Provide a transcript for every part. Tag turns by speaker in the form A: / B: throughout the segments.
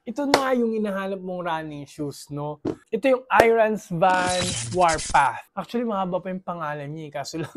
A: ito na yung hinahanap mong running shoes, no? Ito yung Irons Van Warpath. Actually, mahaba pa yung pangalan niya, kaso lang,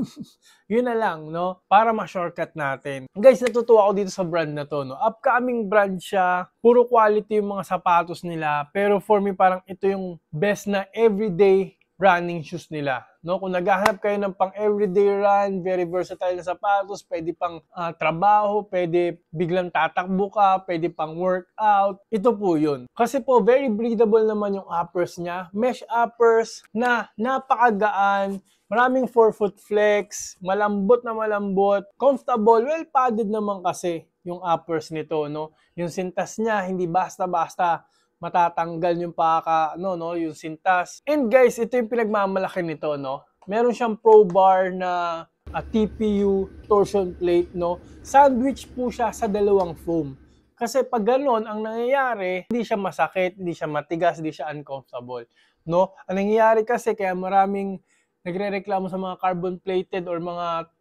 A: yun na lang, no? Para ma-shortcut natin. Guys, natutuwa ako dito sa brand na to, no? Upcoming brand siya, puro quality yung mga sapatos nila, pero for me, parang ito yung best na everyday running shoes nila. No, kung naghahanap kayo ng pang everyday run, very versatile na sapatos, pwede pang trabaho, pwede biglang tatakbo ka, pwede pang workout, ito po yun. Kasi po, very breathable naman yung uppers niya. Mesh uppers na napakagaan, maraming forefoot flex, malambot na malambot, comfortable, well padded naman kasi yung uppers nito, no? Yung sintas niya, hindi basta-basta matatanggal yung yung sintas. And guys, ito yung pinagmamalaki nito, no? Meron siyang Pro Bar na TPU torsion plate, no? Sandwich po siya sa dalawang foam. Kasi pag gano'n, ang nangyayari, hindi siya masakit, hindi siya matigas, hindi siya uncomfortable, no? Ang nangyayari kasi, kaya maraming nagrereklamo sa mga carbon plated or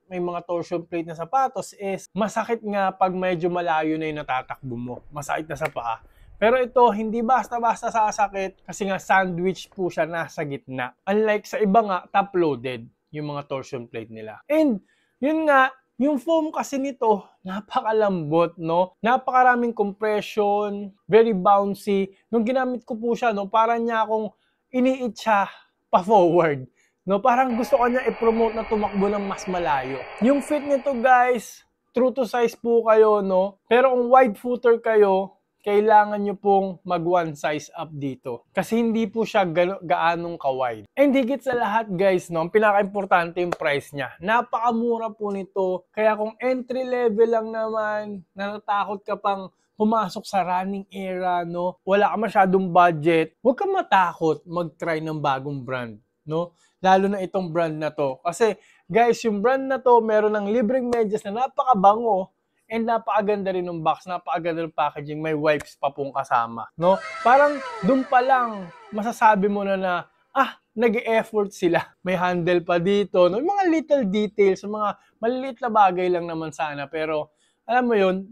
A: may mga torsion plate na sapatos is masakit nga pag medyo malayo na yung natatakbo mo. Masakit na sa paa. Pero ito, hindi basta-basta sasakit kasi nga sandwich po siya nasa gitna. Unlike sa iba nga, top-loaded yung mga torsion plate nila. And yun nga, yung foam kasi nito, napakalambot, no? Napakaraming compression, very bouncy. Nung ginamit ko po siya, no, parang niya akong iniit siya pa-forward. No, parang gusto ko niya i-promote na tumakbo ng mas malayo. Yung fit nito, guys, true to size po kayo, no? Pero kung wide footer kayo, kailangan nyo pong mag one size up dito. Kasi hindi po siya gaanong ka-wide. And higit sa lahat guys, no, ang pinaka-importante yung price niya. Napakamura po nito. Kaya kung entry level lang naman, natatakot ka pang pumasok sa running era, no, wala ka masyadong budget, huwag kang matakot mag-try ng bagong brand, no? Lalo na itong brand na to. Kasi guys, yung brand na to, meron ng libreng medyas na napakabango. And napakaganda rin ng box, napakaganda ng packaging, may wipes pa pong kasama, no? Parang doon pa lang masasabi mo na nag-e-effort sila. May handle pa dito, no? Yung mga little details, mga maliliit na bagay lang naman sana, pero alam mo yun,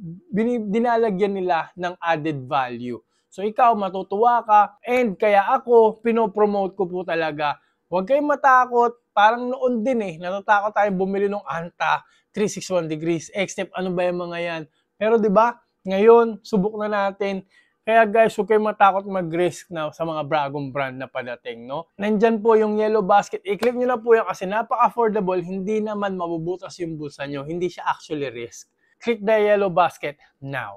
A: dinalagyan nila ng added value. So ikaw, matutuwa ka, and kaya ako, pinopromote ko po talaga. Huwag kayong matakot, parang noon din natatakot tayo bumili ng Anta, 361 degrees, X-Step, ano ba yung mga yan. Pero 'di ba? Ngayon, subok na natin. Kaya guys, huwag kayong matakot mag-risk na sa mga bagong brand na padating, no? Nandyan po yung Yellow Basket. I-click nyo na po yan kasi napaka-affordable. Hindi naman mabubutas yung bulsa nyo. Hindi siya actually risk. Click the Yellow Basket now.